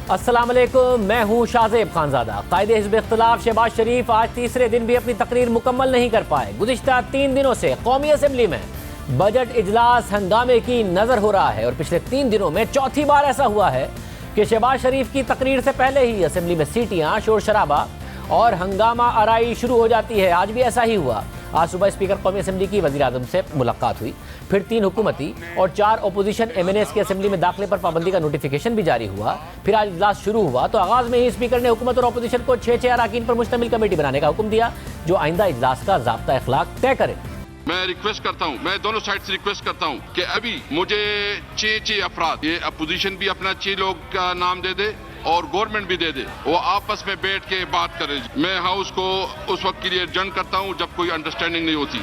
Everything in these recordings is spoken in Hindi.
अस्सलाम वालेकुम, मैं हूं शाहजेब खानजादा। कायदे हिज़्ब इख्तिलाफ शहबाज शरीफ आज तीसरे दिन भी अपनी तकरीर मुकम्मल नहीं कर पाए। गुज़िश्ता 3 दिनों से कौमी असम्बली में बजट इजलास हंगामे की नज़र हो रहा है और पिछले 3 दिनों में चौथी बार ऐसा हुआ है कि शहबाज शरीफ की तकरीर से पहले ही असम्बली में सीटियाँ, शोर शराबा और हंगामा आराई शुरू हो जाती है। आज भी ऐसा ही हुआ। आज सुबह स्पीकर कौमी असम्बली की वज़ीर आज़म से मुलाकात हुई, फिर 3 हुकूमती और 4 अपोजिशन MNAs की असम्बली में दाखिले पर पाबंदी का नोटिफिकेशन भी जारी हुआ। फिर आज इजलास शुरू हुआ तो आगाज़ में ही स्पीकर ने हुकूमत और अपोजिशन को 6 अरकान पर मुश्तमिल कमेटी बनाने का हुक्म दिया जो आइंदा इजलास का ज़ाब्ता अखलाक तय करे। मैं रिक्वेस्ट करता हूं, मैं दोनों साइड से रिक्वेस्ट करता हूं कि अभी मुझे 6 अफराद, ये अपोजिशन भी अपना 6 लोग का नाम दे दे और गवर्नमेंट भी दे दे, वो आपस में बैठ के बात करें। मैं हाउस को उस वक्त के लिए एडजर्न करता हूं जब कोई अंडरस्टैंडिंग नहीं होती।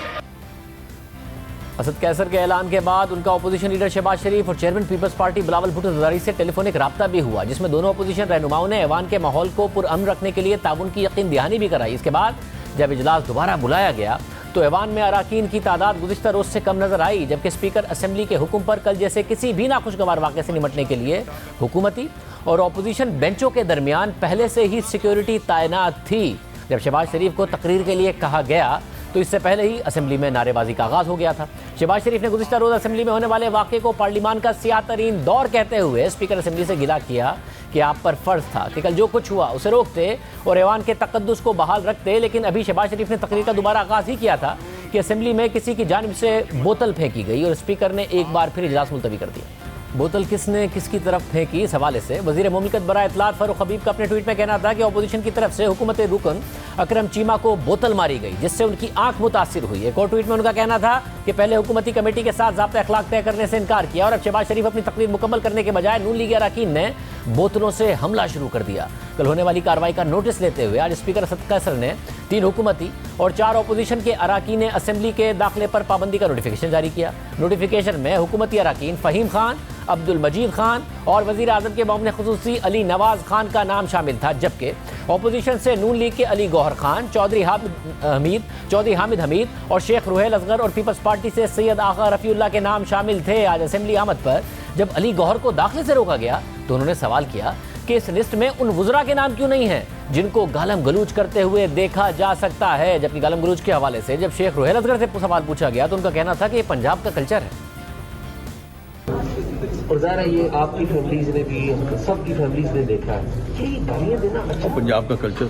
असद कैसर के ऐलान के बाद उनका अपोजिशन लीडर शहबाज शरीफ और chairman Peoples Party Bilawal Bhutto Zardari से टेलीफोनिक रब्ता भी हुआ, जिसमें दोनों अपोजिशन रहनुमाओं ने ऐवान के माहौल को पुरअमन रखने के लिए ताउन की यकीन दहानी भी कराई। इसके बाद जब इजलास दोबारा बुलाया गया तो ऐवान में अरकान की तादाद गुज़िश्ता रोज़ से कम नजर आई, जबकि स्पीकर असम्बली के हुक्म पर कल जैसे किसी भी नाखुशगवार वाक़े से निपटने के लिए हुकूमती और अपोजिशन बेंचों के दरमियान पहले से ही सिक्योरिटी तैनात थी। जब शहबाज शरीफ को तकरीर के लिए कहा गया तो इससे पहले ही असम्बली में नारेबाजी का आगाज़ हो गया था। शहबाज शरीफ ने गुज़िश्ता रोज़ असम्बली में होने वाले वाक़े को पार्लियामान का सियातरीन दौर कहते हुए स्पीकर असम्बली से गिला किया कि आप पर फ़र्ज था कि कल जो कुछ हुआ उसे रोकते और ऐवान के तक़द्दुस को बहाल रखते, लेकिन अभी शहबाज शरीफ ने तकरीर का दोबारा आगाज़ ही किया था कि असम्बली में किसी की जानिब से बोतल फेंकी गई और स्पीकर ने एक बार फिर इजलास मुलतवी कर दिया। बोतल किसने किसकी तरफ फेंकी, इस हवाले से वज़ीर मुमलिकत बराए इत्तलात फ़ारूक हबीब का अपने ट्वीट में कहना था कि अपोजिशन की तरफ से हुकूमत रुकन अकरम चीमा को बोतल मारी गई जिससे उनकी आंख मुतासिर हुई। एक और ट्वीट में उनका कहना था कि पहले हुकूमती कमेटी के साथ ज़ाब्ता अखलाक तय करने से इनकार किया और अब शहबाज शरीफ अपनी तकरीर मुकम्मल करने के बजाय नून लीग अरकान ने बोतलों से हमला शुरू कर दिया। कल होने वाली कार्रवाई का नोटिस लेते हुए आज स्पीकर असद कैसर ने 3 हुकूमती और 4 अपोजिशन के अरकान असम्बली के दाखिले पर पाबंदी का नोटिफिकेशन जारी किया। नोटिफिकेशन में हुकूमती अरकान फ़हीम खान, अब्दुल मजीद खान और वज़ीर आज़म के मामले खुसूसी अली नवाज खान का नाम शामिल था, जबकि अपोजिशन से नून लीग के अली गौहर खान, चौधरी हामिद हमीद और शेख रुहेल असगर और पीपल्स पार्टी से सैयद आगा रफ़ीउल्लाह के नाम शामिल थे। आज असम्बली आमद पर जब अली गौहर को दाखिले से रोका गया तो उन्होंने सवाल किया कि इस लिस्ट में उन वुज़रा के नाम क्यों नहीं हैं जिनको गालम गलूच करते हुए देखा जा सकता है। जबकि गालम गलूच के हवाले से जब शेख रुहेल असगर से सवाल पूछा गया तो उनका कहना था कि ये पंजाब का कल्चर है। और ज़ाहिर है ये आपकी फैमिलीज ने भी, सबकी फैमिलीज ने देखा है कि गालियाँ देना अच्छा पंजाब का कल्चर,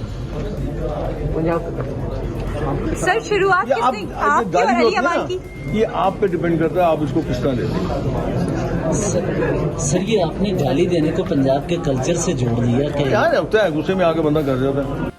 पंजाब का कल्चर। सर शुरुआत किसने आपकी और अली अमान की? ये आप पे डिपेंड करता है, आप इसको किस तरह लेते हैं। सर ये आपने गाली देने को पंजाब के कल्चर से जोड़ दिया क्या होता है, गुस्से में आके बंदा कर जाता है।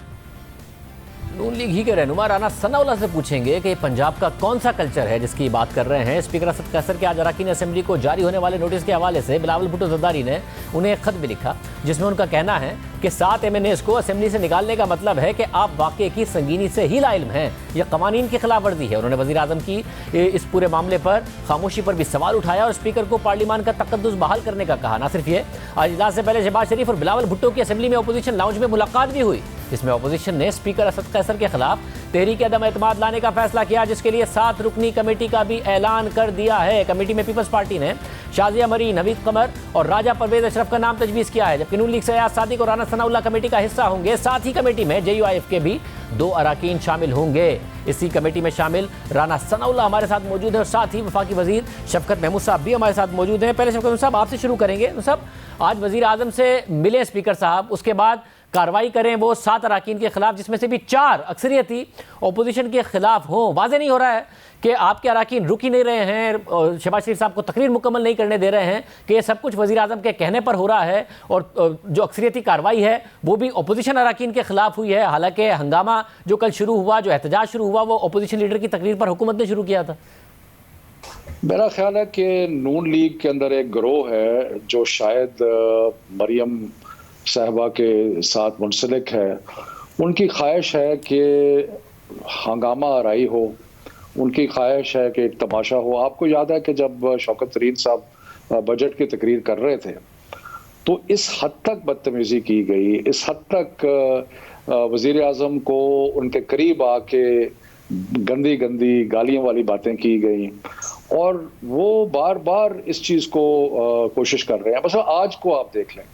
नून लीग ही के रहनुमा राना सनाउल्लाह से पूछेंगे कि पंजाब का कौन सा कल्चर है जिसकी बात कर रहे हैं। स्पीकर असद कैसर के आज अरकान असम्बली को जारी होने वाले नोटिस के हवाले से बिलावल भुट्टो ज़रदारी ने उन्हें एक खत भी लिखा जिसमें उनका कहना है कि 7 MNAs को असम्बली से निकालने का मतलब है कि आप वाक़े की संगीनी से ही लाइल्म हैं, यह कवानीन की खिलाफ वर्जी है। उन्होंने वज़ीर आज़म की इस पूरे मामले पर खामोशी पर भी सवाल उठाया और स्पीकर को पार्लियामान का तक़द्दुस बहाल करने का कहा। ना सिर्फ ये, आज इजलास से पहले शहबाज शरीफ और बिलावल भुट्टो की असम्बली में अपोजिशन लाउंज में मुलाकात भी हुई जिसमें अपोजिशन ने स्पीकर असद कैसर के खिलाफ तहरीक अदम एतमाद लाने का फैसला किया, जिसके लिए 7 रुकनी कमेटी का भी ऐलान कर दिया है। कमेटी में पीपल्स पार्टी ने शाजिया मरीन, नवीद कमर और राजा परवेज अशरफ का नाम तजवीज़ किया है, जबकि नून लीग से अयाज सादिक और राना सनाउल्लाह कमेटी का हिस्सा होंगे। साथ ही कमेटी में JUIF के भी 2 अरकान शामिल होंगे। इसी कमेटी में शामिल राना सनाउल्लाह हमारे साथ मौजूद है और साथ ही वफाकी वजीर शफकत महमूद साहब भी हमारे साथ मौजूद हैं। पहले शफकत साहब आपसे शुरू करेंगे। साहब, आज वजीर आज़म से मिले स्पीकर साहब, उसके बाद कार्रवाई करें वो 7 अरकान के खिलाफ जिसमें से भी 4 अक्सरियती अपोजिशन के खिलाफ हों। वाज़ेह नहीं हो रहा है कि आपके अरकान रुक ही नहीं रहे हैं और शहबाज शरीफ साहब को तकरीर मुकम्मल नहीं करने दे रहे हैं कि ये सब कुछ वज़ीर आज़म के कहने पर हो रहा है और जो अक्सरियती कार्रवाई है वो भी अपोजिशन अरकान के खिलाफ हुई है। हालांकि हंगामा जो कल शुरू हुआ, जो एहतजाज शुरू हुआ, वो अपोजिशन लीडर की तकरीर पर हुकूमत ने शुरू किया था। मेरा ख्याल है कि नून लीग के अंदर एक गिरोह है जो शायद मरियम साहबा के साथ मुंसलिक है। उनकी ख्वाहिश है कि हंगामा आराई हो, उनकी ख्वाहिश है कि एक तमाशा हो। आपको याद है कि जब शौकत तरीन साहब बजट की तकरीर कर रहे थे तो इस हद तक बदतमीज़ी की गई, इस हद तक वज़ीर आज़म को उनके करीब आके गंदी गंदी गालियों वाली बातें की गई और वो बार बार इस चीज़ को कोशिश कर रहे हैं। बस आज को आप देख लें,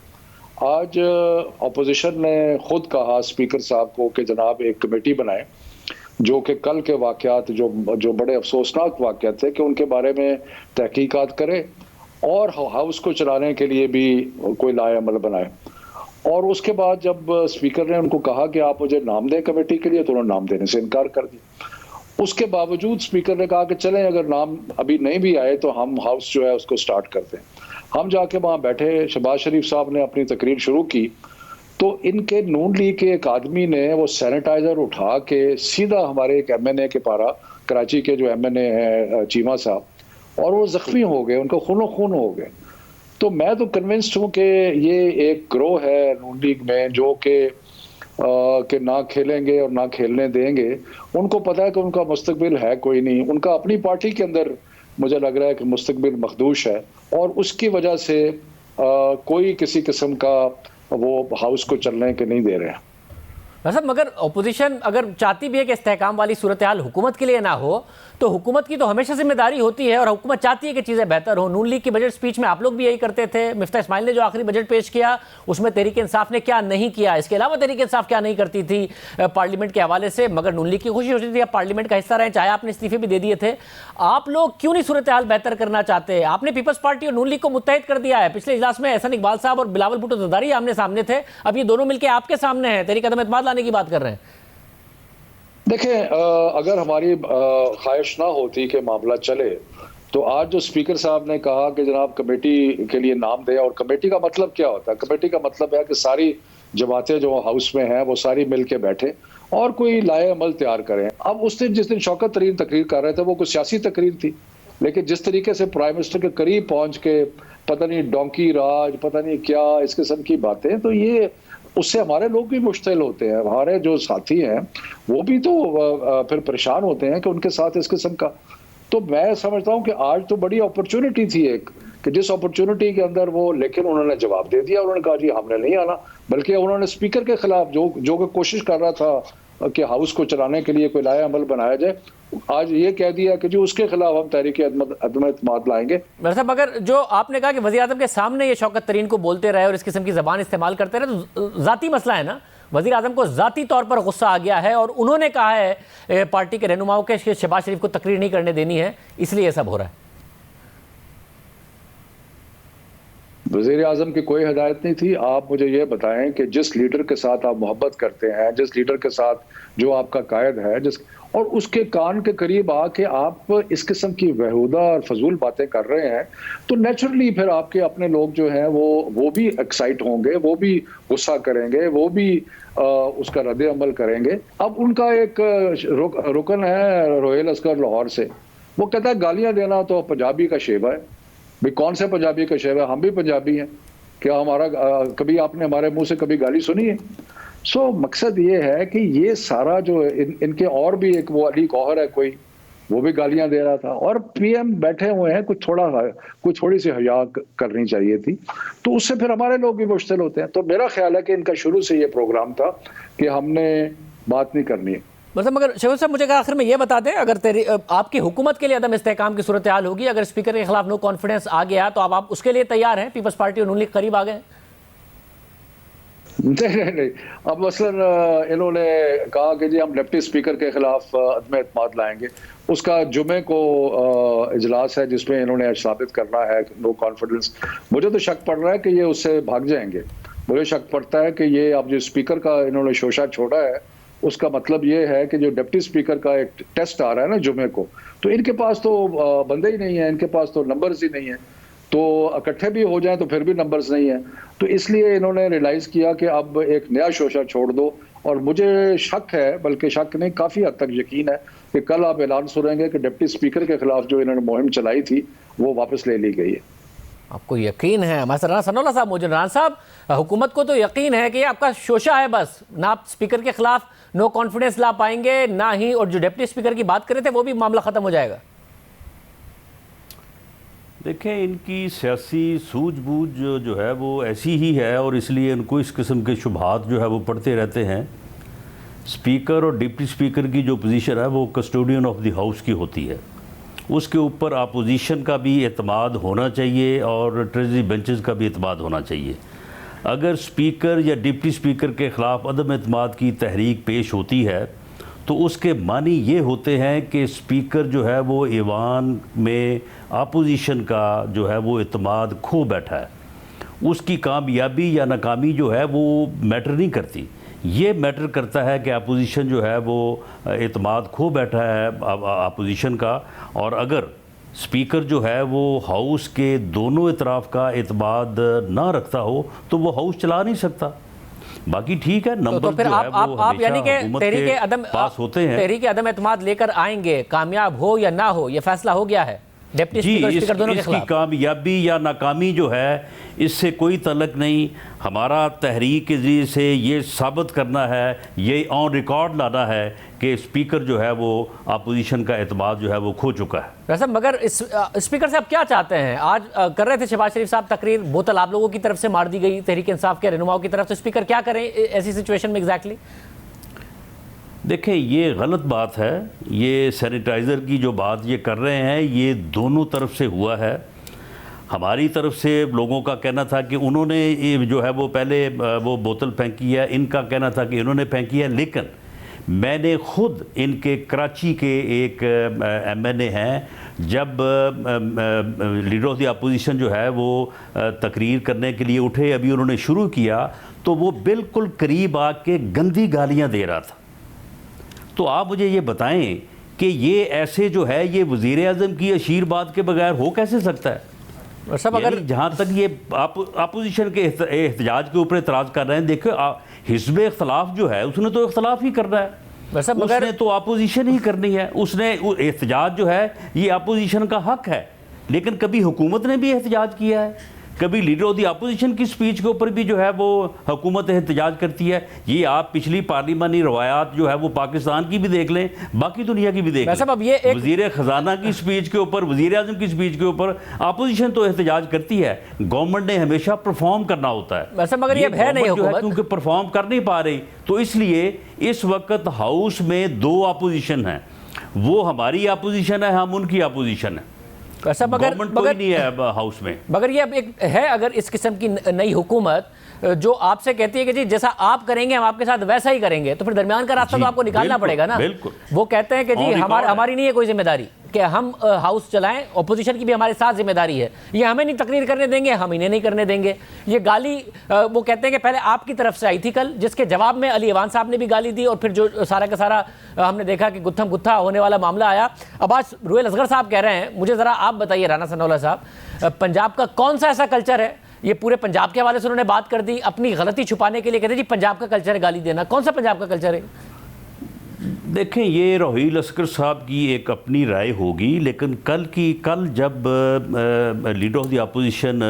आज अपोजिशन ने खुद कहा स्पीकर साहब को कि जनाब एक कमेटी बनाए जो कि कल के वाक़यात जो बड़े अफसोसनाक वाक़यात थे कि उनके बारे में तहकीकात करे और हाउस को चलाने के लिए भी कोई लाएअमल बनाए। और उसके बाद जब स्पीकर ने उनको कहा कि आप मुझे नाम दें कमेटी के लिए, तो उन्होंने नाम देने से इनकार कर दिया। उसके बावजूद स्पीकर ने कहा कि चलें अगर नाम अभी नहीं भी आए तो हम हाउस जो है उसको स्टार्ट करते हैं। हम जाके वहाँ बैठे, शहबाज शरीफ साहब ने अपनी तकरीर शुरू की तो इनके नून लीग के एक आदमी ने वो सैनिटाइजर उठा के सीधा हमारे एक MNA के पारा, कराची के जो MNA है चीमा साहब, और वो जख्मी हो गए, उनको खूनो खून हो गए। तो मैं तो कन्विंस्ड हूँ कि ये एक ग्रोह है नून लीग में जो कि ना खेलेंगे और ना खेलने देंगे। उनको पता है कि उनका मुस्तकबिल है कोई नहीं, उनका अपनी पार्टी के अंदर मुझे लग रहा है कि मुस्तकबिल मखदूश है और उसकी वजह से कोई किसी किस्म का वो हाउस को चलने के नहीं दे रहे हैं। मतलब मगर अपोजिशन अगर चाहती भी है कि इस्तेहकाम वाली सूरत हाल हुकूमत के लिए ना हो, तो हुकूमत की तो हमेशा जिम्मेदारी होती है और हुकूमत चाहती है कि चीज़ें बेहतर हो। नून लीग की बजट स्पीच में आप लोग भी यही करते थे। मिफ्ता इस्माइल ने जो आखिरी बजट पेश किया उसमें तहरीक इंसाफ ने क्या नहीं किया, इसके अलावा तहरीक इंसाफ क्या नहीं करती थी पार्लियामेंट के हवाले से, मगर नून लीग की खुशी होती थी आप पार्लियामेंट का हिस्सा रहे, चाहे आपने इस्तीफे भी दे दिए थे। आप लोग क्यों नहीं सूरत हाल बेहतर करना चाहते? आपने पीपल्स पार्टी और नून लीग को मुत्तहिद कर दिया है। पिछले इजलास में एहसन इकबाल साहब और बिलावल भुट्टो ज़रदारी आमने सामने थे, अब ये दोनों मिलकर आपके सामने हैं, तहरीक अदम एतमाद लाने की बात कर रहे हैं। देखें, अगर हमारी ख्वाहिश ना होती कि मामला चले तो आज जो स्पीकर साहब ने कहा कि जनाब कमेटी के लिए नाम दें, और कमेटी का मतलब क्या होता है? कमेटी का मतलब है कि सारी जमातें जो हाउस में हैं वो सारी मिल के बैठे और कोई लाए अमल तैयार करें। अब उस दिन जिस दिन शौकत तरीन तकरीर कर रहे थे वो कोई सियासी तकरीर थी, लेकिन जिस तरीके से प्राइम मिनिस्टर के करीब पहुंच के पता नहीं डोंकी राज, पता नहीं क्या इस किस्म की बातें, तो ये उससे हमारे लोग भी मुश्तिल होते हैं, हमारे जो साथी हैं वो भी तो फिर परेशान होते हैं कि उनके साथ इस किस्म का। तो मैं समझता हूं कि आज तो बड़ी अपॉर्चुनिटी थी एक, कि जिस अपॉर्चुनिटी के अंदर वो, लेकिन उन्होंने जवाब दे दिया, उन्होंने कहा जी हमने नहीं आना, बल्कि उन्होंने स्पीकर के खिलाफ जो कोशिश कर रहा था कि हाउस को चलाने के लिए कोई लाया अमल बनाया जाए, आज ये कह दिया कि जी उसके खिलाफ हम तहरीक अदम एतमाद लाएंगे। मतलब अगर जो आपने कहा कि वज़ीर आज़म के सामने ये शौकत तरीन को बोलते रहे और इस किस्म की ज़बान इस्तेमाल करते रहे, तो ज़ाती मसला है ना, वज़ीर आज़म को ज़ाती तौर पर गुस्सा आ गया है और उन्होंने कहा है पार्टी के रहनुमाओं के शहबाज शरीफ को तकरीर नहीं करने देनी है, इसलिए ये सब हो रहा है। वज़ीर आज़म की कोई हिदायत नहीं थी। आप मुझे ये बताएं कि जिस लीडर के साथ आप मोहब्बत करते हैं, जिस लीडर के साथ जो आपका कायद है, और उसके कान के करीब आके आप इस किस्म की बेहुदा और फजूल बातें कर रहे हैं, तो नेचुरली फिर आपके अपने लोग जो हैं वो भी एक्साइट होंगे, वो भी गुस्सा करेंगे, वो भी उसका रद्द अमल करेंगे। अब उनका एक रुकन है रोहेल असगर लाहौर से, वो कहता है गालियां देना तो पंजाबी का शेवा है। भाई कौन से पंजाबी का शेवा है? हम भी पंजाबी हैं, क्या हमारा कभी आपने हमारे मुंह से कभी गाली सुनी है? सो मकसद ये है कि ये सारा जो इनके, और भी एक वो अली गौहर है कोई, वो भी गालियां दे रहा था, और पीएम बैठे हुए हैं, कुछ थोड़ी सी हया करनी चाहिए थी, तो उससे फिर हमारे लोग भी मुश्तिल होते हैं। तो मेरा ख्याल है कि इनका शुरू से ये प्रोग्राम था कि हमने बात नहीं करनी है। मतलब मगर शहबाज साहब मुझे आखिर में ये बता दें, अगर आपकी हुकूमत के लिए अदम इस्तेहकाम की सूरत हाल होगी, अगर स्पीकर के खिलाफ नो कॉन्फिडेंस आ गया, तो आप उसके लिए तैयार हैं? पीपल्स पार्टी और नून लीग करीब आ गए? नहीं। अब मसलन इन्होंने कहा कि जी हम डिप्टी स्पीकर के खिलाफ अदम एतमाद लाएंगे, उसका जुमे को इजलास है जिसमें इन्होंने साबित करना है नो कॉन्फिडेंस। मुझे तो शक पड़ रहा है कि ये उससे भाग जाएंगे। मुझे शक पड़ता है कि ये अब जो स्पीकर का इन्होंने शोशा छोड़ा है, उसका मतलब ये है कि जो डिप्टी स्पीकर का एक टेस्ट आ रहा है ना जुमे को, तो इनके पास तो बंदे ही नहीं है, इनके पास तो नंबर्स ही नहीं है, तो इकट्ठे भी हो जाएं तो फिर भी नंबर्स नहीं है। तो इसलिए इन्होंने रियलाइज किया कि अब एक नया शोशा छोड़ दो। और मुझे शक है, बल्कि शक नहीं, काफी हद तक यकीन है कि कल आप ऐलान सुनेंगे कि डिप्टी स्पीकर के खिलाफ जो इन्होंने मुहिम चलाई थी वो वापस ले ली गई है। आपको यकीन है? हमारे सनौला साहब, मौजूद साहब, हुकूमत को तो यकीन है कि आपका शोशा है, बस ना आप स्पीकर के खिलाफ नो कॉन्फिडेंस ला पाएंगे, ना ही, और जो डिप्टी स्पीकर की बात कर रहे थे वो भी मामला खत्म हो जाएगा। देखें, इनकी सियासी सूझबूझ जो है वो ऐसी ही है और इसलिए इनको इस किस्म के शुबहात जो है वो पढ़ते रहते हैं। स्पीकर और डिप्टी स्पीकर की जो पोजीशन है वो कस्टोडियन ऑफ द हाउस की होती है, उसके ऊपर अपोजिशन का भी एतमाद होना चाहिए और ट्रेजरी बेंचेस का भी एतमाद होना चाहिए। अगर स्पीकर या डिप्टी स्पीकर के ख़िलाफ़ अदम एतमाद की तहरीक पेश होती है तो उसके मानी ये होते हैं कि स्पीकर जो है वो ईवान में अपोजिशन का जो है वो एतमाद खो बैठा है। उसकी कामयाबी या नाकामी जो है वो मैटर नहीं करती, ये मैटर करता है कि अपोजिशन जो है वो एतमाद खो बैठा है अपोजिशन का। और अगर स्पीकर जो है वो हाउस के दोनों इतराफ़ का एतमाद ना रखता हो तो वो हाउस चला नहीं सकता। बाकी ठीक है, नंबर तो फिर जो है वो आप यानी कि हुकूमत तहरीक के अदम पास होते हैं। तहरीक अदम एतमाद लेकर आएंगे, कामयाब हो या ना हो, ये फैसला हो गया है डिप्टी स्पीकर दोनों के इसकी खिलाफ। कामयाबी या नाकामी जो है इससे कोई तलक नहीं। हमारा तहरीक के ज़रिए से ये साबित करना है, ये ऑन रिकॉर्ड लाना है कि स्पीकर जो है वो अपोजिशन का एतमाद जो है वो खो चुका है। वैसे मगर इस स्पीकर से आप क्या चाहते हैं? आज कर रहे थे शहबाज शरीफ साहब तकरीर, बोतल आप लोगों की तरफ से मार दी गई, तहरीक इंसाफ के रहनुमाओं की तरफ, तो स्पीकर क्या करें ऐसी सिचुएशन में एग्जैक्टली? देखें, ये गलत बात है। ये सैनिटाइज़र की जो बात ये कर रहे हैं ये दोनों तरफ से हुआ है। हमारी तरफ से लोगों का कहना था कि उन्होंने ये जो है वो पहले वो बोतल फेंकी है, इनका कहना था कि इन्होंने फेंकी है। लेकिन मैंने ख़ुद इनके कराची के एक MNA हैं, जब लीडर ऑफ द अपोजिशन जो है वो तकरीर करने के लिए उठे, अभी उन्होंने शुरू किया तो वो बिल्कुल करीब आके गंदी गालियाँ दे रहा था। तो आप मुझे ये बताएं कि ये ऐसे जो है ये वज़ीर आज़म की आशीर्वाद के बगैर हो कैसे सकता है? सब अगर जहाँ तक ये अपोजिशन के एहतजाज के ऊपर एतराज़ कर रहे हैं, देखो हिज़्ब इख्तलाफ जो है उसने तो इख्तलाफ ही करना है, उसने तो अपोजिशन ही करनी है। उसने एहतजाज जो है ये अपोजिशन का हक है, लेकिन कभी हुकूमत ने भी एहतजाज किया है, कभी लीडर ऑफ द अपोजिशन की स्पीच के ऊपर भी जो है वो हुकूमत एहतजाज करती है। ये आप पिछली पार्लिमानी रवायात जो है वो पाकिस्तान की भी देख लें, बाकी दुनिया की भी देख लें। अब ये वज़ीर ख़जाना की स्पीच के ऊपर, वज़ीर आज़म की स्पीच के ऊपर अपोजिशन तो एहतजाज करती है। गवर्नमेंट ने हमेशा परफॉर्म करना होता है, वैसे मगर ये है नहीं हुकूमत, क्योंकि परफॉर्म कर नहीं पा रही, तो इसलिए इस वक्त हाउस में 2 अपोजिशन हैं। वो हमारी अपोजिशन है, हम उनकी अपोजिशन है। मगर नहीं है हाउस में। मगर ये अब एक है, अगर इस किस्म की नई हुकूमत जो आपसे कहती है कि जी जैसा आप करेंगे हम आपके साथ वैसा ही करेंगे, तो फिर दरमियान का रास्ता तो आपको निकालना पड़ेगा ना। वो कहते हैं कि जी हमारी नहीं है कोई जिम्मेदारी कि हम हाउस चलाएं, ऑपोजिशन की भी हमारे साथ जिम्मेदारी है, ये हमें नहीं तकरीर करने देंगे, हम इन्हें नहीं करने देंगे। ये गाली वो कहते हैं कि पहले आपकी तरफ से आई थी कल, जिसके जवाब में अली ईवान साहब ने भी गाली दी, और फिर जो सारा का सारा हमने देखा कि गुत्थम गुत्था होने वाला मामला आया। अब आज रुएल असगर साहब कह रहे हैं, मुझे ज़रा आप बताइए राना सनाउल्लाह साहब, पंजाब का कौन सा ऐसा कल्चर है, ये पूरे पंजाब के हवाले से उन्होंने बात कर दी, अपनी गलती छुपाने के लिए कहते जी पंजाब का कल्चर है गाली देना, कौन सा पंजाब का कल्चर है? देखें, ये रुएल असगर साहब की एक अपनी राय होगी, लेकिन कल जब लीडर ऑफ द अपोजिशन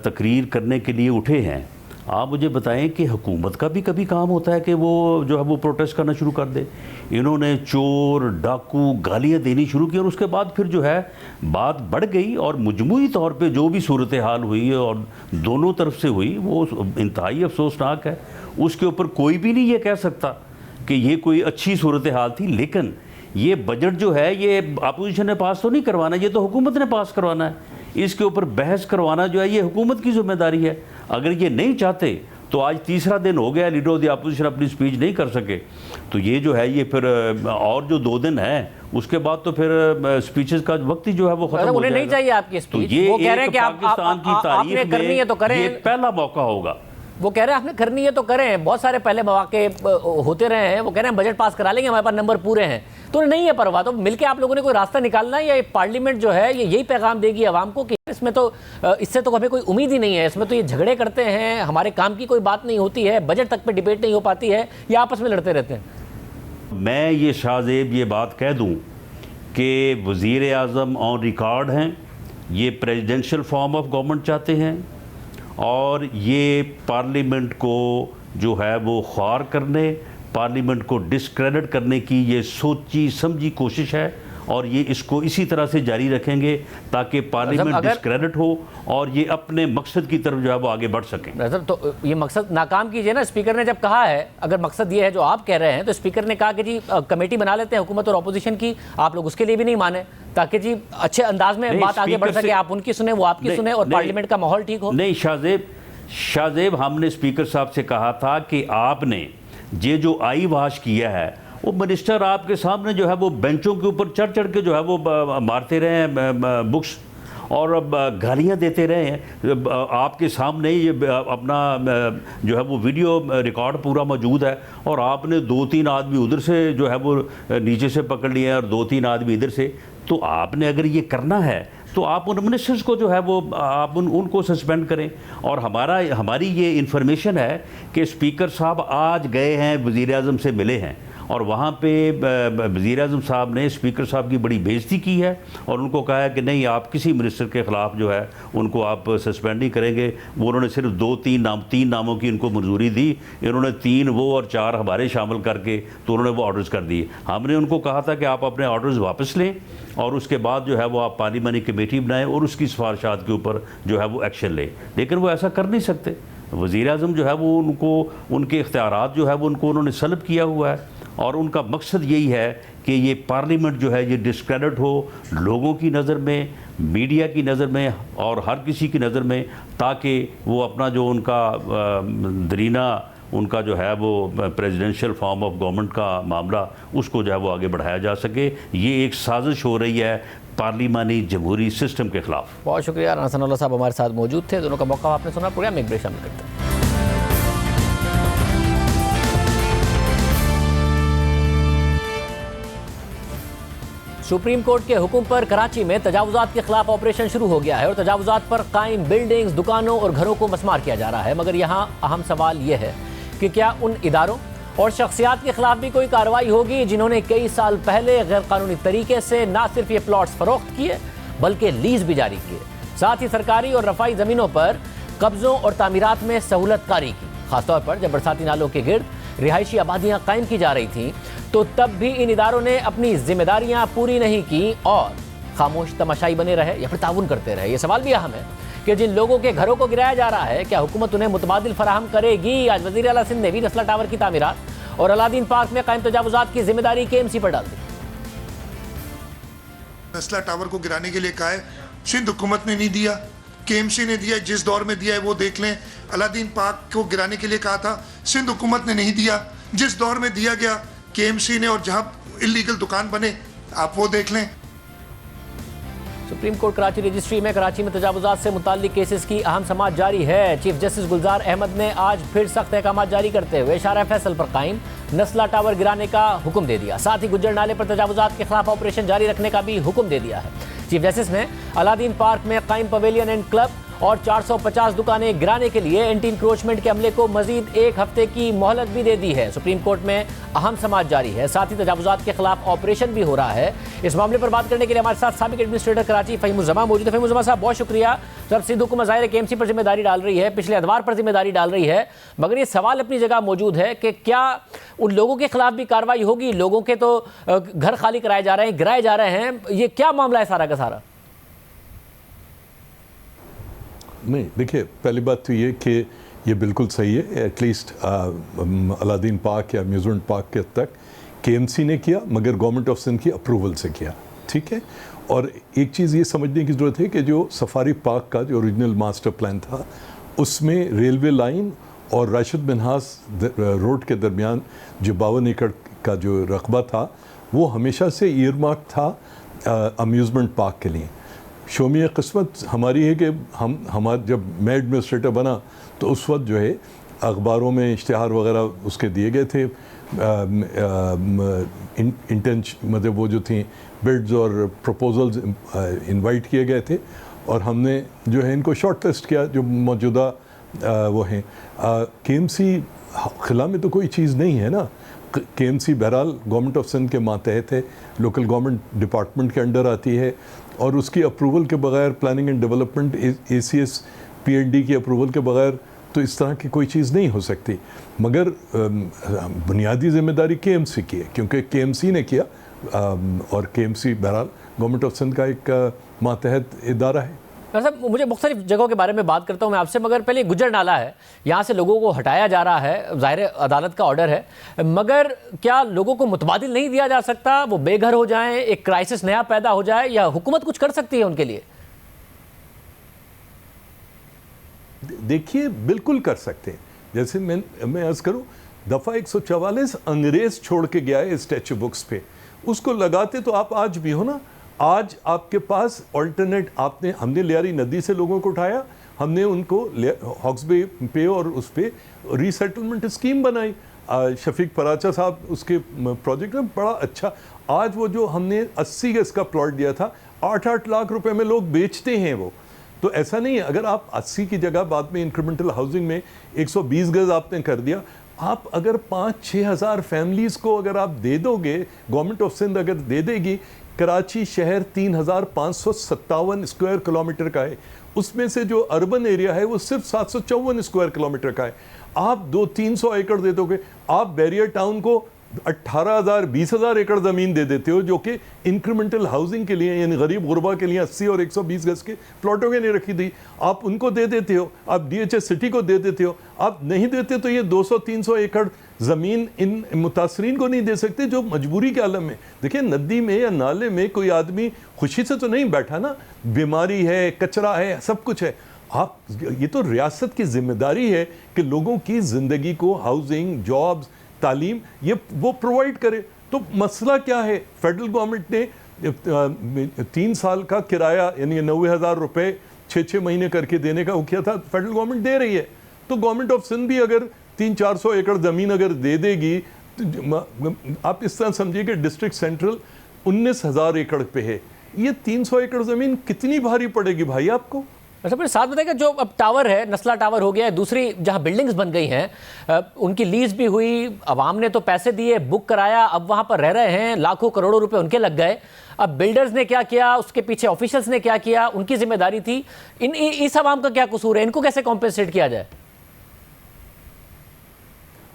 तकरीर करने के लिए उठे हैं, आप मुझे बताएं कि हुकूमत का भी कभी काम होता है कि वो जो है वो प्रोटेस्ट करना शुरू कर दे। इन्होंने चोर डाकू गालियाँ देनी शुरू की और उसके बाद फिर जो है बात बढ़ गई, और मजमूई तौर पे जो भी सूरत हाल हुई और दोनों तरफ से हुई वो इंतहाई अफसोसनाक है। उसके ऊपर कोई भी नहीं ये कह सकता कि ये कोई अच्छी सूरत हाल थी। लेकिन ये बजट जो है ये अपोजिशन ने पास तो नहीं करवाना, ये तो हुकूमत ने पास करवाना है। इसके ऊपर बहस करवाना जो है ये हुकूमत की जिम्मेदारी है। अगर ये नहीं चाहते तो आज तीसरा दिन हो गया, लीडर ऑफ द अपोजिशन अपनी स्पीच नहीं कर सके, तो ये जो है ये फिर और जो 2 दिन है उसके बाद तो फिर स्पीचेस का वक्त ही जो है वो खत्म हो जाएगा। उन्हें नहीं चाहिए आपकी स्पीच, तो ये वो कह रहे हैं कि पाकिस्तान की तारीख करनी है तो करें, ये पहला मौका होगा। वो कह रहे हैं आपने करनी है तो करें, बहुत सारे पहले मौके होते रहे हैं। वो कह रहे हैं बजट पास करा लेंगे, हमारे पास नंबर पूरे हैं, तो नहीं है परवाह। तो मिलके आप लोगों ने कोई रास्ता निकालना है, या पार्लियामेंट जो है ये यही पैगाम देगी आवाम को कि इसमें तो इससे तो हमें कोई उम्मीद ही नहीं है, इसमें तो ये झगड़े करते हैं, हमारे काम की कोई बात नहीं होती है, बजट तक पे डिबेट नहीं हो पाती है, या आपस में लड़ते रहते हैं। मैं ये शाहजेब ये बात कह दूं कि वज़ीर आज़म ऑन रिकॉर्ड हैं, ये प्रेसिडेंशियल फॉर्म ऑफ गवर्नमेंट चाहते हैं, और ये पार्लियामेंट को जो है वो ख्वार करने, पार्लियामेंट को डिस्क्रेडिट करने की ये सोची समझी कोशिश है, और ये इसको इसी तरह से जारी रखेंगे ताकि पार्लियामेंट डिस्क्रेडिट हो और ये अपने मकसद की तरफ जो है वो आगे बढ़ सकें। तो ये मकसद नाकाम कीजिए ना। स्पीकर ने जब कहा है, अगर मकसद ये है जो आप कह रहे हैं, तो स्पीकर ने कहा कि जी कमेटी बना लेते हैं हुकूमत और अपोजिशन की, आप लोग उसके लिए भी नहीं माने, ताकि जी अच्छे अंदाज में बात आगे बढ़ सके, आप उनकी सुने वो आपकी सुने और पार्लियामेंट का माहौल ठीक हो। नहीं शाहजेब, हमने स्पीकर साहब से कहा था कि आपने ये जो आई वाश किया है, वो मिनिस्टर आपके सामने जो है वो बेंचों के ऊपर चढ़ चढ़ के जो है वो मारते रहे हैं बुक्स और गालियाँ देते रहे हैं। आपके सामने ये अपना जो है वो वीडियो रिकॉर्ड पूरा मौजूद है और आपने 2-3 आदमी उधर से जो है वो नीचे से पकड़ लिए और 2-3 आदमी इधर से। तो आपने अगर ये करना है तो आप उन मिनिस्टर्स को जो है वो आप उनको सस्पेंड करें। और हमारी ये इन्फॉर्मेशन है कि स्पीकर साहब आज गए हैं, वज़ीर आज़म से मिले हैं और वहाँ पे वज़ीर आज़म साहब ने स्पीकर साहब की बड़ी बेइज्जती की है और उनको कहा है कि नहीं, आप किसी मिनिस्टर के ख़िलाफ़ जो है उनको आप सस्पेंड नहीं करेंगे। वो उन्होंने सिर्फ 3 नामों की इनको मंजूरी दी, इन्होंने 3 वो और 4 हमारे शामिल करके तो उन्होंने वो ऑर्डर्स कर दिए। हमने उनको कहा था कि आप अपने ऑर्डर्स वापस लें और उसके बाद जो है वो आप पार्लियामानी कमेटी बनाएं और उसकी सिफारिशात के ऊपर जो है वो एक्शन लें, लेकिन वो ऐसा कर नहीं सकते। वज़ीर आज़म जो है वो उनके इख्तियारात जो है वो उन्होंने सल्ब किया हुआ है और उनका मकसद यही है कि ये पार्लियामेंट जो है ये डिस्क्रेडिट हो लोगों की नज़र में, मीडिया की नज़र में और हर किसी की नज़र में, ताकि वो अपना जो उनका दरीना उनका जो है वो प्रेसिडेंशियल फॉर्म ऑफ गवर्नमेंट का मामला उसको जो है वो आगे बढ़ाया जा सके। ये एक साजिश हो रही है पार्लिमानी जमहूरी सिस्टम के खिलाफ। बहुत शुक्रिया। राना सनाउल्लाह साहब हमारे साथ मौजूद थे, दोनों का मौका आपने सुना। प्रोग्राम में एक ब्रेक शामिल करते हैं। सुप्रीम कोर्ट के हुक्म पर कराची में तजावुजात के खिलाफ ऑपरेशन शुरू हो गया है और तजावुजात पर कायम बिल्डिंग्स, दुकानों और घरों को मस्मार किया जा रहा है। मगर यहाँ अहम सवाल यह है कि क्या उन इदारों और शख्सियात के खिलाफ भी कोई कार्रवाई होगी जिन्होंने कई साल पहले गैर कानूनी तरीके से न सिर्फ ये प्लॉट्स फरोख्त किए बल्कि लीज भी जारी किए, साथ ही सरकारी और रफाई ज़मीनों पर कब्जों और तामीरात में सहूलत कारी की। खासतौर पर जब बरसाती नालों के गिर्द रिहायशी आबादियाँ कायम की जा रही थीं तो तब भी इन इदारों ने अपनी जिम्मेदारियां पूरी नहीं की और खामोश तमाशाई बने रहे या फिर ताउन करते रहे। ये सवाल भी अहम है कि जिन लोगों के घरों को गिराया जा रहा है क्या हुकूमत उन्हें मुतबादिल फराहम करेगी। आज वज़ीर आला सिंध ने भी नस्ला टावर की तामीरात और अलादीन पार्क में कायम तजावुजात की जिम्मेदारी KMC पर डाल दी। नस्ला टावर को गिराने के लिए कहा है, सिंध हुकूमत ने नहीं दिया, KMC ने दिया। जिस दौर में दिया है वो देख लें। अलादीन पार्क को गिराने के लिए कहा था, सिंध हुकूमत ने नहीं दिया। जिस दौर में दिया गया KMC ने, और जहां इलीगल दुकान बने आप वो देख लें। सुप्रीम कोर्ट कराची रजिस्ट्री में कराची में तजावुजात से मुताल्लिक केसेस की अहम समाअत जारी है। चीफ जस्टिस गुलजार अहमद ने आज फिर सख्त अहकाम जारी करते हुए शारा फैसल पर कायम नस्ला टावर गिराने का हुक्म दे दिया। साथ ही गुज्जर नाले पर तजावुजात के खिलाफ ऑपरेशन जारी रखने का भी हुक्म दे दिया है। चीफ जस्टिस ने अलादीन पार्क में कायम पवेलियन एंड क्लब और 450 दुकानें गिराने के लिए एंटी इंक्रोचमेंट के अमले को मजीद 1 हफ्ते की मोहलत भी दे दी है। सुप्रीम कोर्ट में अहम समाअत जारी है। साथ ही तजावुजात के खिलाफ ऑपरेशन भी हो रहा है। इस मामले पर बात करने के लिए हमारे साथ साबिक एडमिनिस्ट्रेटर कराची फ़हीमुज़्ज़मा मौजूद है। फ़हीमुज़्ज़मा साहब बहुत शुक्रिया। जब सिंध हुकूमत ज़ाहिर KMC पर जिम्मेदारी डाल रही है, पिछले अदवार पर जिम्मेदारी डाल रही है, मगर ये सवाल अपनी जगह मौजूद है कि क्या उन लोगों के खिलाफ भी कार्रवाई होगी। लोगों के तो घर खाली कराए जा रहे हैं, गिराए जा रहे हैं, ये क्या मामला है सारा का सारा? नहीं, देखिए, पहली बात तो ये कि ये बिल्कुल सही है। एटलीस्ट अलादीन पार्क या अम्यूज़मेंट पार्क के तक KMC ने किया, मगर गवर्नमेंट ऑफ सिंध की अप्रूवल से किया, ठीक है। और एक चीज़ ये समझने की ज़रूरत है कि जो सफारी पार्क का जो ओरिजिनल मास्टर प्लान था उसमें रेलवे लाइन और राशिद मिन्हास रोड के दरमियान जो 52 एकड़ का जो रकबा था वो हमेशा से ईयरमार्क था अम्यूज़मेंट पार्क के लिए। शोमिया किस्मत हमारी है कि हमारे जब मैं एडमिनिस्ट्रेटर बना तो उस वक्त जो है अखबारों में इश्तिहार वगैरह उसके दिए गए थे, मतलब वो जो थी बिड्स और प्रपोजल्स इनवाइट किए गए थे और हमने जो है इनको शॉर्ट लिस्ट किया जो मौजूदा वो हैं। KMC खिला में तो कोई चीज़ नहीं है ना। KMC बहरहाल गवर्नमेंट ऑफ सिंध के मातहत है, लोकल गवर्नमेंट डिपार्टमेंट के अंडर आती है और उसकी अप्रूवल के बगैर, planning and development ACS PND की अप्रूवल के बगैर तो इस तरह की कोई चीज़ नहीं हो सकती। मगर बुनियादी जिम्मेदारी KMC की है क्योंकि KMC ने किया और KMC बहरहाल गवर्नमेंट ऑफ सिंध का एक मातहत इदारा है। साहब, मुझे मुख्तलिफ जगहों के बारे में बात करता हूँ मैं आपसे, मगर पहले गुज्जर नाला है, यहाँ से लोगों को हटाया जा रहा है, ज़ाहिर अदालत का ऑर्डर है, मगर क्या लोगों को मुतबादिल नहीं दिया जा सकता? वो बेघर हो जाएं, एक क्राइसिस नया पैदा हो जाए, या हुकूमत कुछ कर सकती है उनके लिए? देखिए बिल्कुल कर सकते हैं। जैसे मैं अर्ज करूं, दफ़ा 144 अंग्रेज छोड़ के गया है स्टैचू बुक्स पे, उसको लगाते तो आप आज भी हो ना। आज आपके पास ऑल्टरनेट, हमने लियारी नदी से लोगों को उठाया, हमने उनको हॉक्स बे पे और उस पे रीसेटलमेंट स्कीम बनाई। शफीक पराचा साहब उसके प्रोजेक्ट में बड़ा अच्छा। आज वो जो हमने 80 गज का प्लॉट दिया था, 8-8 लाख रुपए में लोग बेचते हैं वो। तो ऐसा नहीं है, अगर आप 80 की जगह बाद में इंक्रीमेंटल हाउसिंग में 120 गज आपने कर दिया, आप अगर 5-6 हज़ार फैमिलीज़ को अगर आप दे दोगे, गवर्नमेंट ऑफ सिंध अगर दे देगी, कराची शहर 3,557 स्क्वायर किलोमीटर का है, उसमें से जो अर्बन एरिया है वो सिर्फ 754 स्क्वायर किलोमीटर का है। आप 200-300 एकड़ दे दोगे, आप बैरियर टाउन को 18,000-20,000 एकड़ ज़मीन दे देते हो, जो कि इंक्रीमेंटल हाउसिंग के लिए, यानी गरीब गुरबा के लिए 80 और 120 गज के प्लॉटों के लिए रखी थी, आप उनको दे देते हो। आप DHS सिटी को दे देते हो। आप नहीं देते तो ये 200-300 एकड़ ज़मीन इन मुतासरीन को नहीं दे सकते, जो मजबूरी के आलम में। देखिए, नदी में या नाले में कोई आदमी खुशी से तो नहीं बैठा ना, बीमारी है, कचरा है, सब कुछ है। आप, ये तो रियासत की जिम्मेदारी है कि लोगों की ज़िंदगी को हाउसिंग, जॉब्स, तालीम ये वो प्रोवाइड करे। तो मसला क्या है? फेडरल गवर्नमेंट ने 3 साल का किराया यानी 90,000 रुपये 6-6 महीने करके देने का वो किया था, फेडरल गवर्नमेंट दे रही है। तो गवर्नमेंट ऑफ सिंध भी अगर 300-400 एकड़ ज़मीन अगर दे देगी, तो आप इस तरह समझिए कि डिस्ट्रिक्ट सेंट्रल 19,000 एकड़ पे है, ये 300 एकड़ ज़मीन कितनी भारी पड़ेगी भाई आपको? अच्छा, फिर साथ बताइएगा, जो अब टावर है, नस्ला टावर हो गया है, दूसरी जहां बिल्डिंग्स बन गई हैं, उनकी लीज भी हुई, अवाम ने तो पैसे दिए, बुक कराया, अब वहां पर रह रहे हैं, लाखों करोड़ों रुपए उनके लग गए। अब बिल्डर्स ने क्या किया, उसके पीछे ऑफिशियल्स ने क्या किया, उनकी जिम्मेदारी थी। इस अवाम का क्या कसूर है? इनको कैसे कॉम्पेंसेट किया जाए?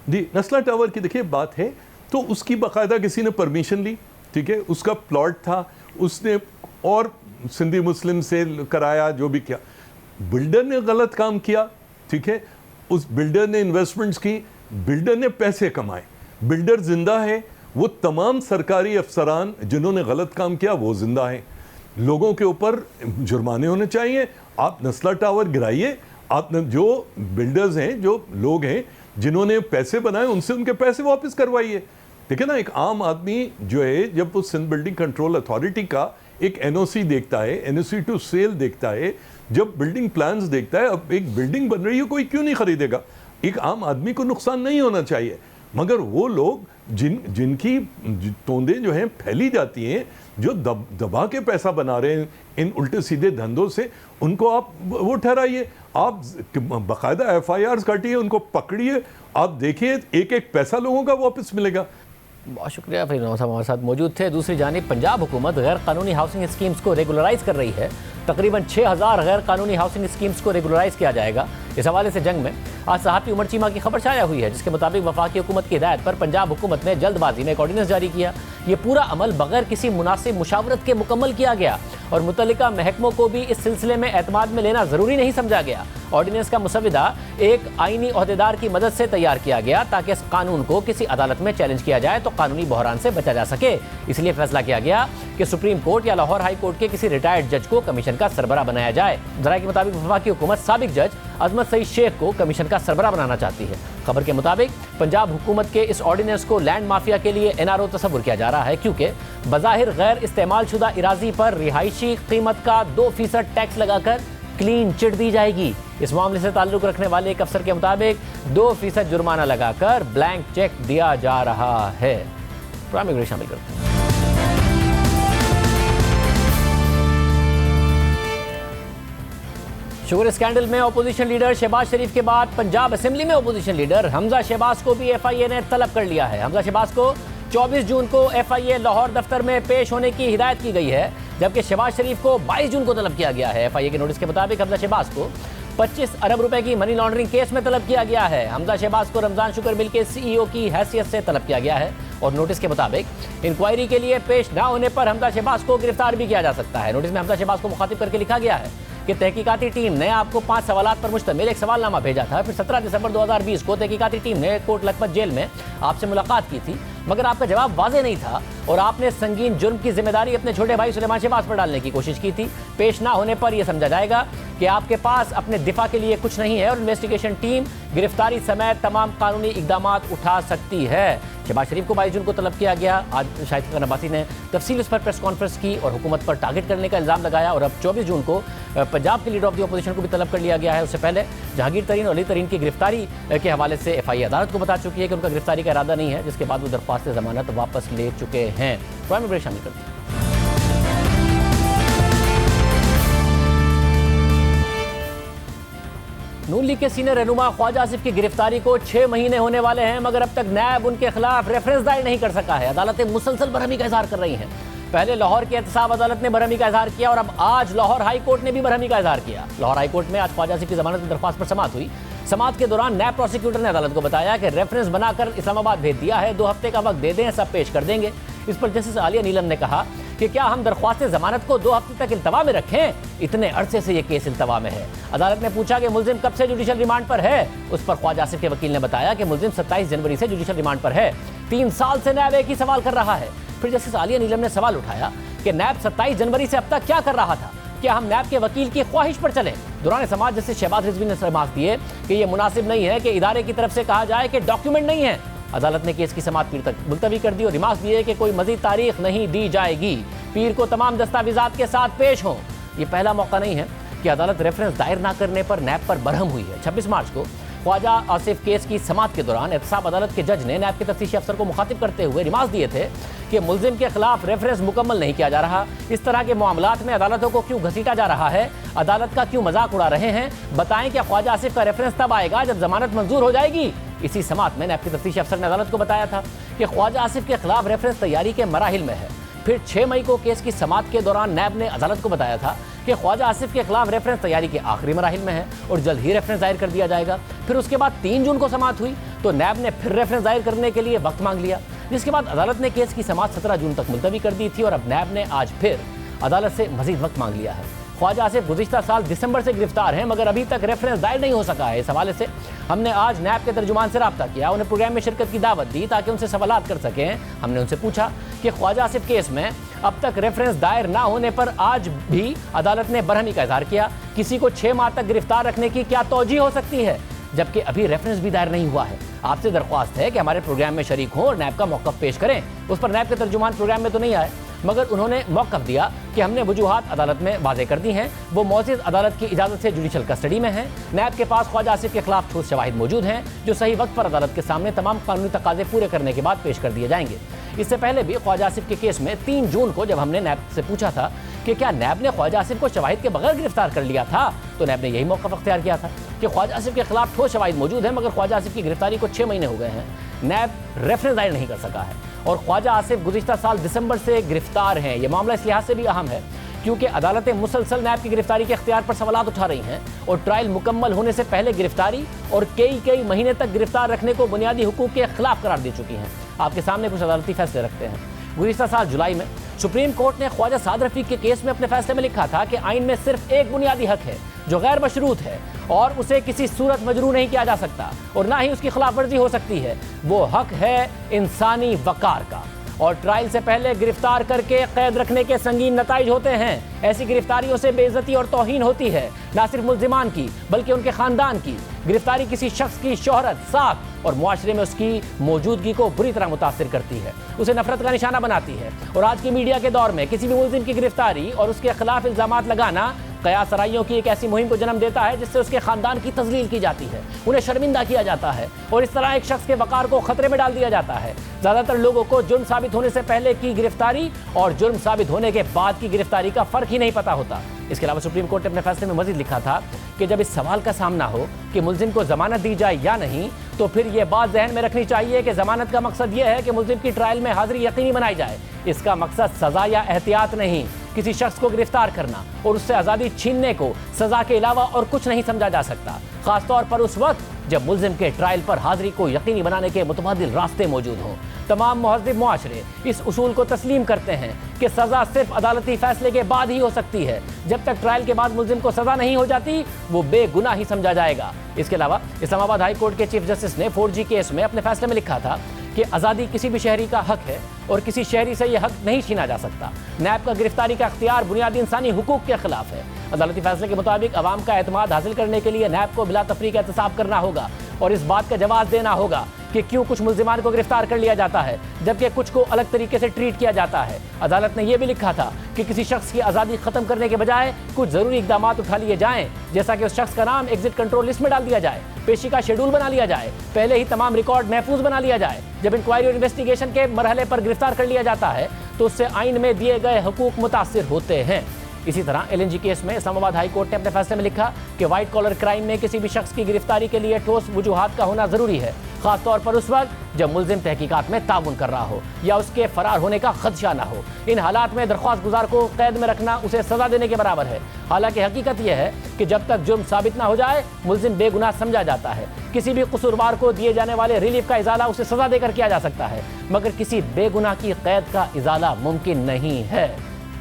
जी, नस्ला टावर की देखिए बात है, तो उसकी बाकायदा किसी ने परमिशन ली, ठीक है, उसका प्लॉट था, उसने और सिंधी मुस्लिम से कराया, जो भी किया। बिल्डर ने गलत काम किया, ठीक है, उस बिल्डर ने इन्वेस्टमेंट्स की, बिल्डर ने पैसे कमाए, बिल्डर जिंदा है, वो तमाम सरकारी अफसरान जिन्होंने गलत काम किया वो जिंदा हैं। लोगों के ऊपर जुर्माने होने चाहिए। आप नस्ला टावर गिराइए, आप जो बिल्डर्स हैं, जो लोग हैं जिन्होंने पैसे बनाए, उनसे उनके पैसे वापस करवाइए। देखिए ना, एक आम आदमी जो है, जब वो सिंध बिल्डिंग कंट्रोल अथॉरिटी का एक NOC देखता है, NOC टू सेल देखता है, जब बिल्डिंग प्लान्स देखता है, अब एक बिल्डिंग बन रही है, कोई क्यों नहीं खरीदेगा? एक आम आदमी को नुकसान नहीं होना चाहिए। मगर वो लोग जिनकी तोंदें जो हैं फैली जाती हैं, जो दबा के पैसा बना रहे हैं इन उल्टे सीधे धंधों से, उनको आप वो ठहराइए। आप बाकायदा FIRs काटिए, उनको पकड़िए, आप देखिए एक एक पैसा लोगों का वापस मिलेगा। बहुत शुक्रिया। फिर साहब हमारे साथ मौजूद थे। दूसरी जानिब पंजाब हुकूमत गैर कानूनी हाउसिंग स्कीम्स को रेगुलराइज कर रही है। तकरीबन 6,000 गैर कानूनी हाउसिंग स्कीम्स को रेगुलराइज किया जाएगा। इस हवाले से जंग में आज सहाफ़ी उमर चीमा की खबर छाया हुई है, जिसके मुताबिक वफाकी हुकूमत की हिदायत पर पंजाब हुकूमत ने जल्दबाजी में एक ऑर्डिनेंस जारी किया। ये पूरा अमल बगैर किसी मुनासिब मुशावरत के मुकम्मल किया गया और मुतल्लिका महकमों को भी इस सिलसिले में एतमाद में लेना ज़रूरी नहीं समझा गया। ऑर्डिनेंस का मुसविदा एक आईनी ओहदेदार की मदद से तैयार किया गया ताकि इस कानून को किसी अदालत में चैलेंज किया जाए तो कानूनी बहरान से बचा जा सके। इसलिए फैसला किया गया कि सुप्रीम कोर्ट या लाहौर हाई कोर्ट के किसी रिटायर्ड जज को कमीशन का सरबराह बनाया जाए। जराये के मुताबिक वफाकी हुकूमत साबिक जज अजमत सईद शेख को कमीशन का सरबराह बनाना चाहती है। खबर के मुताबिक पंजाब हुकूमत के इस ऑर्डिनेंस को लैंड माफिया के लिए NRO तस्वुर किया जा रहा है, क्योंकि बज़ाहिर गैर इस्तेमाल शुदा इराजी पर रिहायशी कीमत का 2% टैक्स लगाकर क्लीन चिट दी जाएगी। इस मामले से ताल्लुक रखने वाले एक अफसर के मुताबिक 2% जुर्माना लगाकर ब्लैंक चेक दिया जा रहा है। प्रोग्राम में शामिल करते हैं। शुगर स्कैंडल में अपोजिशन लीडर शहबाज शरीफ के बाद पंजाब असेंबली में अपोजिशन लीडर हमजा शहबाज को भी FIA ने तलब कर लिया है। हमजा शहबाज को 24 जून को FIA लाहौर दफ्तर में पेश होने की हिदायत की गई है, जबकि शहबाज शरीफ को 22 जून को तलब किया गया है। FIA के नोटिस के मुताबिक हमजा शहबाज को 25 अरब रुपए की मनी लॉन्ड्रिंग केस में तलब किया गया है। हमजा शहबाज को रमजान शुगर मिल के CEO की हैसियत से तलब किया गया है और नोटिस के मुताबिक इंक्वायरी के लिए पेश न होने पर हमजा शहबाज को गिरफ्तार भी किया जा सकता है। नोटिस में हमजा शहबाज को मुखातिब करके लिखा गया है कि तहकीकाती टीम ने आपको 5 सवालात पर मुश्तमिल एक सवालनामा भेजा था। फिर 17 दिसंबर 2020 को तहकीकाती टीम ने कोट लखपत जेल में आपसे मुलाकात की थी, मगर आपका जवाब वाज़ेह नहीं था और आपने संगीन जुर्म की जिम्मेदारी अपने छोटे भाई सुलेमान शहबाज पर डालने की कोशिश की थी। पेश ना होने पर यह समझा जाएगा कि आपके पास अपने दिफा के लिए कुछ नहीं है और इन्वेस्टिगेशन टीम गिरफ्तारी समेत तमाम कानूनी इकदाम उठा सकती है। शहबाज शरीफ को 22 जून को तलब किया गया। आज शाहिद खान अब्बासी ने तफसील इस पर प्रेस कॉन्फ्रेंस की और हुकूमत पर टारगेट करने का इल्ज़ाम लगाया और अब 24 जून को पंजाब के लीडर ऑफ द अपोजिशन को भी तलब कर लिया गया है। उससे पहले जहांगीर तरीन और अली तरीन की गिरफ्तारी के हवाले से FIA अदालत को बता चुकी है कि उनका गिरफ्तारी का इरादा नहीं है, जिसके बाद वो दरख्वास्त जमानत वापस ले चुके हैं। प्राइम ब्रेक शामिल करते हैं। नून लीग के सीनियर रहनुमा ख्वाजा आसिफ की गिरफ्तारी को 6 महीने होने वाले हैं, मगर अब तक नैब उनके खिलाफ रेफरेंस दायर नहीं कर सका है। अदालतें मुसलसल बरहमी का इजहार कर रही हैं। पहले लाहौर की एहतसाब अदालत ने बरहमी का इजहार किया और अब आज लाहौर हाई कोर्ट ने भी बरहमी का इजहार किया। लाहौर हाई कोर्ट में आज ख्वाजा आसिफ की जमानत की दरख्वास्त पर समाअत हुई। समाअत के दौरान नैब प्रोसिक्यूटर ने अदालत को बताया कि रेफरेंस बनाकर इस्लामाबाद भेज दिया है, 2 हफ्ते का वक्त दे दें, सब पेश कर देंगे। इस पर जस्टिस आलिया नीलम ने कहा कि क्या हम दरख्वास्त जमानत को 2 हफ्ते तक इल्तवा में रखें? इतने अरसे से ये केस इल्तवा में है। अदालत ने पूछा कि मुलजिम कब से जुडिशल रिमांड पर है। उस पर ख्वाजा आसिफ के वकील ने बताया कि मुलजिम 27 जनवरी से जुडिशल रिमांड पर है। 3 साल से नैब एक ही सवाल कर रहा है। फिर जस्टिस आलिया नीलम ने सवाल उठाया कि नैब 27 जनवरी से अब तक क्या कर रहा था? क्या हम नैब के वकील की ख्वाहिश पर चलें? दौरान समाज जस्टिस शहबाज रिजवी ने समाअत दिए कि यह मुनासिब नहीं है कि इदारे की तरफ से कहा जाए कि डॉक्यूमेंट नहीं है। अदालत ने केस की समाअत पीर तक मुलतवी कर दी और रिमार्क्स दिए कि कोई मजीद तारीख नहीं दी जाएगी, पीर को तमाम दस्तावेजात के साथ पेश हों। ये पहला मौका नहीं है कि अदालत रेफरेंस दायर ना करने पर नैब पर बरहम हुई है। 26 मार्च को ख्वाजा आसिफ केस की समाअत के दौरान एहतसाब अदालत के जज ने नैब के तफ्तीशी अफसर को मुखातिब करते हुए रिमार्क्स दिए थे कि मुलजिम के खिलाफ रेफरेंस मुकम्मल नहीं किया जा रहा। इस तरह के मामलात में अदालतों को क्यों घसीटा जा रहा है? अदालत का क्यों मजाक उड़ा रहे हैं? बताएं कि ख्वाजा आसिफ का रेफरेंस तब आएगा जब जमानत मंजूर हो जाएगी। इसी समाअत में नैब के तफ्तीशी अफसर ने अदालत को बताया था कि ख्वाजा आसिफ के खिलाफ रेफरेंस तैयारी के मराहिल में है। फिर 6 मई को केस की समाअत के दौरान नैब ने अदालत को बताया था कि ख्वाजा आसिफ के खिलाफ रेफरेंस तैयारी के आखिरी मराहिल में है और जल्द ही रेफरेंस दायर कर दिया जाएगा। फिर उसके बाद 3 जून को समाअत हुई तो नैब ने फिर रेफरेंस दायर करने के लिए वक्त मांग लिया, जिसके बाद अदालत ने केस की समाअत 17 जून तक मुलतवी कर दी थी और अब नैब ने आज फिर अदालत से मजीद वक्त मांग लिया है। ख्वाजा आसिफ गुज़िश्ता साल दिसंबर से गिरफ्तार हैं, मगर अभी तक रेफरेंस दायर नहीं हो सका है। इस हवाले से हमने आज नैब के तर्जुमान से रब्ता किया, उन्हें प्रोग्राम में शिरकत की दावत दी ताकि उनसे सवालात कर सकें। हमने उनसे पूछा कि ख्वाजा आसिफ केस में अब तक रेफरेंस दायर ना होने पर आज भी अदालत ने बरहमी का इजहार किया। किसी को 6 माह तक गिरफ्तार रखने की क्या तौजीह हो सकती है जबकि अभी रेफरेंस भी दायर नहीं हुआ है? आपसे दरख्वास्त है कि हमारे प्रोग्राम में शरीक हों और नैब का मौक़िफ़ पेश करें। उस पर नैब के तर्जुमान प्रोग्राम में तो नहीं आए, मगर उन्होंने मौक़िफ़ दिया कि हमने वजूहात अदालत में वाज़े कर दी हैं, वो मौजूद अदालत की इजाज़त से जुडिशल कस्टडी में हैं। नैब के पास ख्वाजा आसिफ के खिलाफ ठोस शवाहिद मौजूद हैं जो सही वक्त पर अदालत के सामने तमाम कानूनी तकाज़े पूरे करने के बाद पेश कर दिए जाएंगे। इससे पहले भी ख्वाजा आसिफ के केस में 3 जून को जब हमने नैब से पूछा था कि क्या नैब ने ख्वाजा आसिफ को शवाहिद के बगैर गिरफ्तार कर लिया था, तो नैब ने यही मौक़िफ़ अख्तियार किया था कि ख्वाजा आसिफ के खिलाफ ठोस शवाहिद मौजूद हैं, मगर ख्वाजा आसिफ की गिरफ्तारी को 6 महीने हो गए हैं। नैब रेफरेंस दायर नहीं कर सका है और ख्वाजा आसिफ गुज़िश्ता साल दिसंबर से गिरफ्तार हैं। यह मामला इस लिहाज से भी अहम है क्योंकि अदालतें मुसलसल नैब की गिरफ्तारी के इख्तियार पर सवालात उठा रही हैं और ट्रायल मुकम्मल होने से पहले गिरफ्तारी और कई महीने तक गिरफ्तार रखने को बुनियादी हुकूक के खिलाफ करार दे चुकी हैं। आपके सामने कुछ अदालती फैसले रखते हैं। गुज़िश्ता साल जुलाई में सुप्रीम कोर्ट ने ख्वाजा साद रफ़ीक के केस में अपने फैसले में लिखा था कि आइन में सिर्फ एक बुनियादी हक है जो गैर मशरूत है और उसे किसी सूरत मजरू नहीं किया जा सकता और ना ही उसकी खिलाफ वर्जी हो सकती है। वो हक है इंसानी वकार का और ट्रायल से पहले गिरफ्तार करके कैद रखने के संगीन नताइज होते हैं। ऐसी गिरफ्तारियों से बेइज्जती और तौहीन होती है, ना सिर्फ मुल्जिमान की बल्कि उनके खानदान की। गिरफ्तारी किसी शख्स की शोहरत, साख और मुआशरे में उसकी मौजूदगी को बुरी तरह मुतासिर करती है, उसे नफरत का निशाना बनाती है। और आज की मीडिया के दौर में किसी भी मुल्जिम की गिरफ्तारी और उसके खिलाफ इल्जामात लगाना कयास सराइयों की एक ऐसी मुहिम को जन्म देता है जिससे उसके खानदान की तजलील की जाती है, उन्हें शर्मिंदा किया जाता है और इस तरह एक शख्स के वकार को खतरे में डाल दिया जाता है। ज़्यादातर लोगों को जुर्म साबित होने से पहले की गिरफ्तारी और जुर्म साबित होने के बाद की गिरफ्तारी का फ़र्क ही नहीं पता होता। इसके अलावा सुप्रीम कोर्ट ने अपने फैसले में मजीद लिखा था कि जब इस सवाल का सामना हो कि मुल्जिम को जमानत दी जाए या नहीं, तो फिर यह बात जहन में रखनी चाहिए कि जमानत का मकसद यह है कि मुल्जिम की ट्रायल में हाजिरी यकीनी बनाई जाए। इसका मकसद सज़ा या एहतियात नहीं, किसी शख्स को गिरफ्तार करना और उससे आज़ादी छीनने को सज़ा के अलावा और कुछ नहीं समझा जा सकता, खासतौर पर उस वक्त जब मुल्जिम के ट्रायल पर हाजिरी को यकीनी बनाने के मुतबादिल रास्ते मौजूद हों। तमाम मुहज़्ज़िब मुआशरे इस उसूल को तस्लीम करते हैं कि सज़ा सिर्फ अदालती फैसले के बाद ही हो सकती है। जब तक ट्रायल के बाद मुल्जिम को सज़ा नहीं हो जाती वो बेगुनाह ही समझा जाएगा। इसके अलावा इस्लामाबाद हाई कोर्ट के चीफ जस्टिस ने 4G केस में अपने फैसले में लिखा था कि आज़ादी किसी भी शहरी का हक है और किसी शहरी से यह हक नहीं छीना जा सकता। नैब का गिरफ्तारी का इख्तियार बुनियादी इंसानी हुकूक के खिलाफ है। अदालती फैसले के मुताबिक अवाम का एतमाद हासिल करने के लिए नैब को बिला तफरीक एहतसाब करना होगा और इस बात का जवाब देना होगा कि क्यों कुछ मुल्जिमान को गिरफ्तार कर लिया जाता है जबकि कुछ को अलग तरीके से ट्रीट किया जाता है। अदालत ने यह भी लिखा था कि किसी शख्स की आज़ादी ख़त्म करने के बजाय कुछ ज़रूरी इकदाम उठा लिए जाएं, जैसा कि उस शख्स का नाम एग्जिट कंट्रोल लिस्ट में डाल दिया जाए, पेशी का शेड्यूल बना लिया जाए, पहले ही तमाम रिकॉर्ड महफूज बना लिया जाए। जब इंक्वायरी और इन्वेस्टिगेशन के मरहले पर गिरफ्तार कर लिया जाता है तो उससे आइन में दिए गए हुकूक मुतासिर होते हैं। इसी तरह LNG केस में इस्लामाबाद हाई कोर्ट ने अपने फैसले में लिखा कि वाइट कॉलर क्राइम में किसी भी शख्स की गिरफ्तारी के लिए ठोस वजूहात का होना जरूरी है, खासतौर पर उस वक्त जब मुल्जिम तहकीकात में ताउन कर रहा हो या उसके फरार होने का खदशा ना हो। इन हालात में दरख्वास्त गुजार को कैद में रखना उसे सजा देने के बराबर है। हालांकि हकीकत यह है कि जब तक जुर्म साबित ना हो जाए मुल्जिम बेगुनाह समझा जाता है। किसी भी कसूरवार को दिए जाने वाले रिलीफ का इजाला उसे सजा देकर किया जा सकता है, मगर किसी बेगुनाह की कैद का इजाला मुमकिन नहीं है।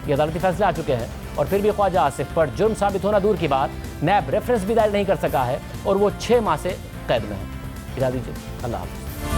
ये अदालती फैसले आ चुके हैं और फिर भी ख्वाजा आसिफ पर जुर्म साबित होना दूर की बात, नैब रेफरेंस भी दायर नहीं कर सका है और वो 6 माह से कैद में है। इजाज़त दीजिए, अल्लाह हाफ़िज़।